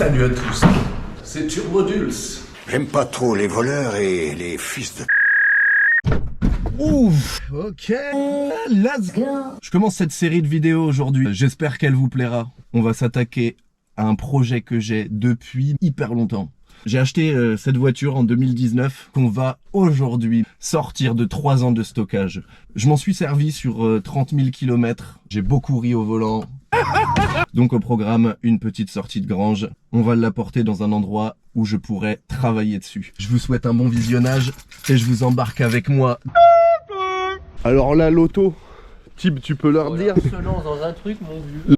Salut à tous, c'est Turbodulce. J'aime pas trop les voleurs et les fils de... Ouf, ok, let's go. Je commence cette série de vidéos aujourd'hui, j'espère qu'elle vous plaira. On va s'attaquer à un projet que j'ai depuis hyper longtemps. J'ai acheté cette voiture en 2019 qu'on va aujourd'hui sortir de 3 ans de stockage. Je m'en suis servi sur 30 000 km, j'ai beaucoup ri au volant. Donc au programme, une petite sortie de grange. On va l'apporter dans un endroit où je pourrai travailler dessus. Je vous souhaite un bon visionnage et je vous embarque avec moi. Alors là, l'auto, Tib, tu peux leur dire. On se lance dans un truc, mon vieux.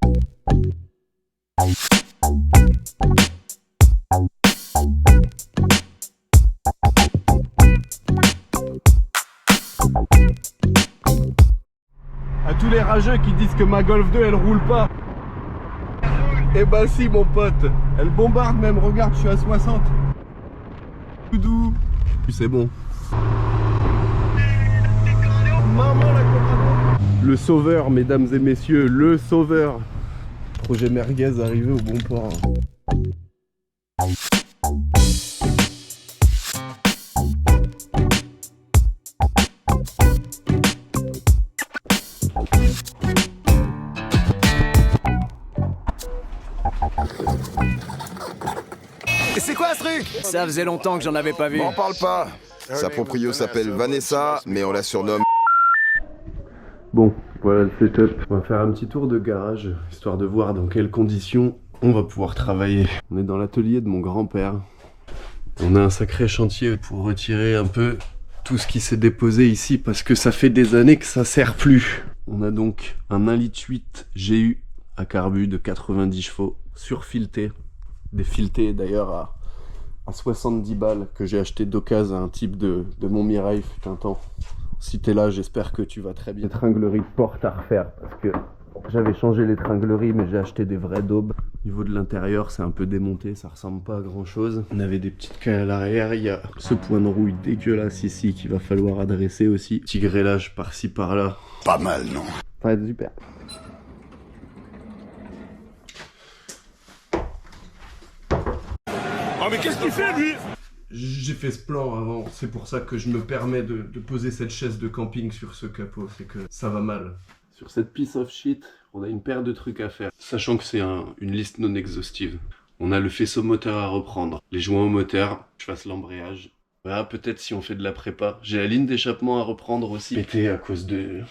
À tous les rageux qui disent que ma Golf 2 elle roule pas. Eh bah si mon pote, elle bombarde même, regarde, je suis à 60. Tout doux. C'est bon. Maman la commande. Le sauveur, mesdames et messieurs, le sauveur. Projet merguez arrivé au bon port. C'est quoi ce truc? Ça faisait longtemps que j'en avais pas vu. M'en parle pas. Sa proprio s'appelle Vanessa, mais on la surnomme... Bon, voilà le setup. On va faire un petit tour de garage, histoire de voir dans quelles conditions on va pouvoir travailler. On est dans l'atelier de mon grand-père. On a un sacré chantier pour retirer un peu tout ce qui s'est déposé ici, parce que ça fait des années que ça sert plus. On a donc un 1,8 litre GU à carbu de 90 chevaux, surfileté. Défileté d'ailleurs à 70 balles, que j'ai acheté d'occasion à un type de Montmirail fut un temps. Si t'es là, j'espère que tu vas très bien. L'étranglerie de porte à refaire, parce que j'avais changé l'étranglerie, mais j'ai acheté des vraies daubes. Au niveau de l'intérieur, c'est un peu démonté, ça ressemble pas à grand chose. On avait des petites cailles à l'arrière, il y a ce point de rouille dégueulasse ici qu'il va falloir adresser aussi. Petit grêlage par-ci par-là. Pas mal, non? Ça va être super. Oh mais qu'est-ce qu'il fait lui? J'ai fait ce plan avant, c'est pour ça que je me permets de poser cette chaise de camping sur ce capot, c'est que ça va mal. Sur cette piece of shit, on a une paire de trucs à faire, sachant que c'est une liste non exhaustive. On a le faisceau moteur à reprendre, les joints au moteur, je fasse l'embrayage. Voilà, peut-être si on fait de la prépa. J'ai la ligne d'échappement à reprendre aussi, pété à cause de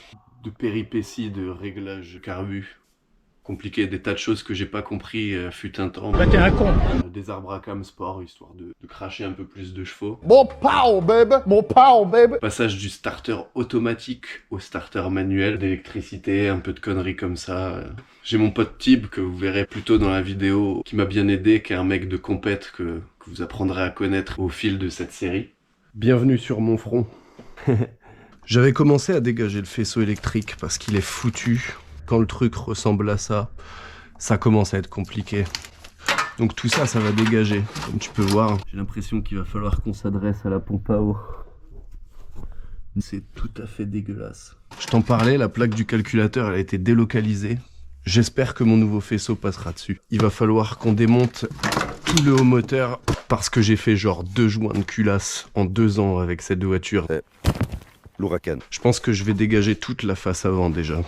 péripéties de réglage carbu. Compliqué, des tas de choses que j'ai pas compris fut un temps. Bah t'es un con. Des arbres à cam sport, histoire de cracher un peu plus de chevaux. Mon pow, baby. Mon pow, baby. Passage du starter automatique au starter manuel, d'électricité, un peu de conneries comme ça. J'ai mon pote Tib, que vous verrez plus tôt dans la vidéo, qui m'a bien aidé, qui est un mec de compète que vous apprendrez à connaître au fil de cette série. Bienvenue sur mon front. J'avais commencé à dégager le faisceau électrique parce qu'il est foutu. Quand le truc ressemble à ça, ça commence à être compliqué. Donc tout ça, ça va dégager, comme tu peux voir. J'ai l'impression qu'il va falloir qu'on s'adresse à la pompe à eau. C'est tout à fait dégueulasse. Je t'en parlais, la plaque du calculateur, elle a été délocalisée. J'espère que mon nouveau faisceau passera dessus. Il va falloir qu'on démonte tout le haut moteur, parce que j'ai fait genre 2 joints de culasse en 2 ans avec cette voiture. L'ouragan. Je pense que je vais dégager toute la face avant déjà.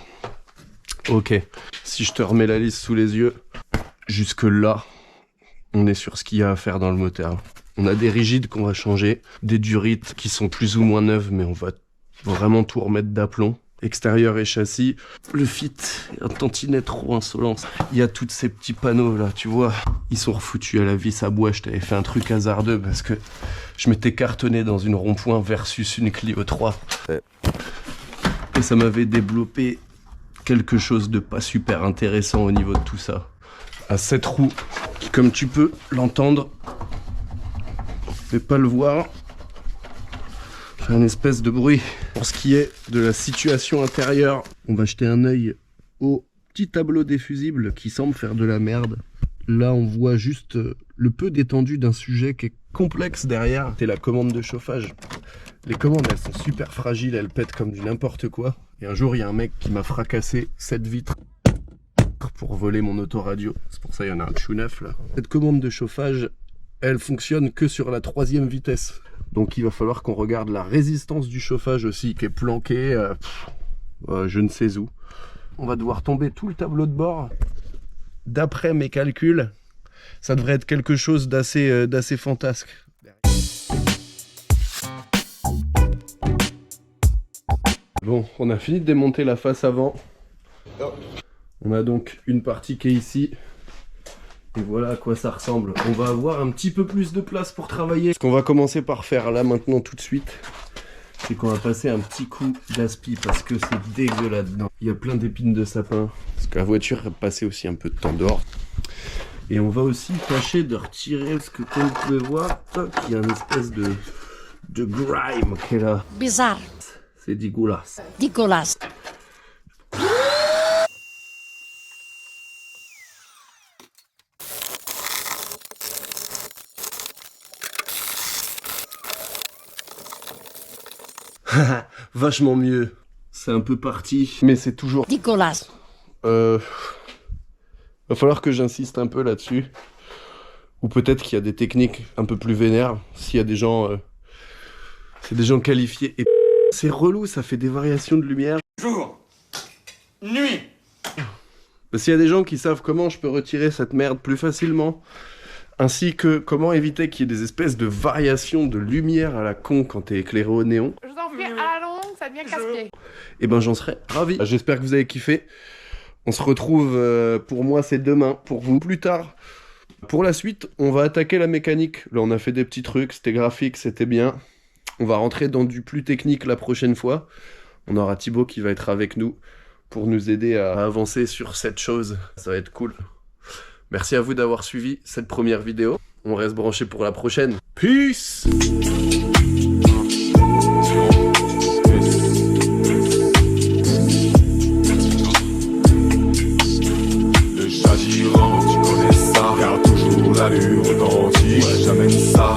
Ok, si je te remets la liste sous les yeux, jusque là, on est sur ce qu'il y a à faire dans le moteur. On a des rigides qu'on va changer, des durites qui sont plus ou moins neuves, mais on va vraiment tout remettre d'aplomb. Extérieur et châssis, le fit est un tantinet trop insolent. Il y a tous ces petits panneaux là, tu vois, ils sont refoutus à la vis à bois. Je t'avais fait un truc hasardeux parce que je m'étais cartonné dans une rond-point versus une Clio 3. Et ça m'avait développé quelque chose de pas super intéressant au niveau de tout ça. À 7 roues, qui comme tu peux l'entendre, mais pas le voir, fait un espèce de bruit. Pour ce qui est de la situation intérieure, on va jeter un œil au petit tableau des fusibles qui semble faire de la merde. Là on voit juste le peu d'étendue d'un sujet qui est complexe derrière. C'est la commande de chauffage. Les commandes elles sont super fragiles, elles pètent comme du n'importe quoi. Et un jour il y a un mec qui m'a fracassé cette vitre pour voler mon autoradio. C'est pour ça qu'il y en a un chou neuf là. Cette commande de chauffage, elle fonctionne que sur la 3e vitesse. Donc il va falloir qu'on regarde la résistance du chauffage aussi, qui est planquée je ne sais où. On va devoir tomber tout le tableau de bord. D'après mes calculs, ça devrait être quelque chose d'assez fantasque. Bon, on a fini de démonter la face avant. On a donc une partie qui est ici. Et voilà à quoi ça ressemble. On va avoir un petit peu plus de place pour travailler. Ce qu'on va commencer par faire là maintenant tout de suite, c'est qu'on va passer un petit coup d'aspi parce que c'est dégueu là-dedans. Il y a plein d'épines de sapin. Parce que la voiture a passé aussi un peu de temps dehors. Et on va aussi tâcher de retirer, parce que comme vous pouvez voir, il y a une espèce de grime qui est là. Bizarre, C'est dégueulasse. dégueulasse. Vachement mieux. C'est un peu parti, mais c'est toujours... Dégueulasse. Va falloir que j'insiste un peu là-dessus. Ou peut-être qu'il y a des techniques un peu plus vénères. S'il y a des gens... c'est des gens qualifiés. Et c'est relou, ça fait des variations de lumière. Jour. Nuit. S'il y a des gens qui savent comment je peux retirer cette merde plus facilement, ainsi que comment éviter qu'il y ait des espèces de variations de lumière à la con quand t'es éclairé au néon, Je vous en prie, à la longue, ça devient casse-pied. eh ben j'en serais ravi. J'espère que vous avez kiffé. On se retrouve, pour moi c'est demain, pour vous plus tard. Pour la suite, on va attaquer la mécanique. Là on a fait des petits trucs, c'était graphique, c'était bien. On va rentrer dans du plus technique la prochaine fois. On aura Thibaut qui va être avec nous pour nous aider à avancer sur cette chose. Ça va être cool. Merci à vous d'avoir suivi cette première vidéo. On reste branché pour la prochaine. Peace! Le chat giran, tu connais ça. Garde toujours l'allure authentique. Ouais, j'amène ça.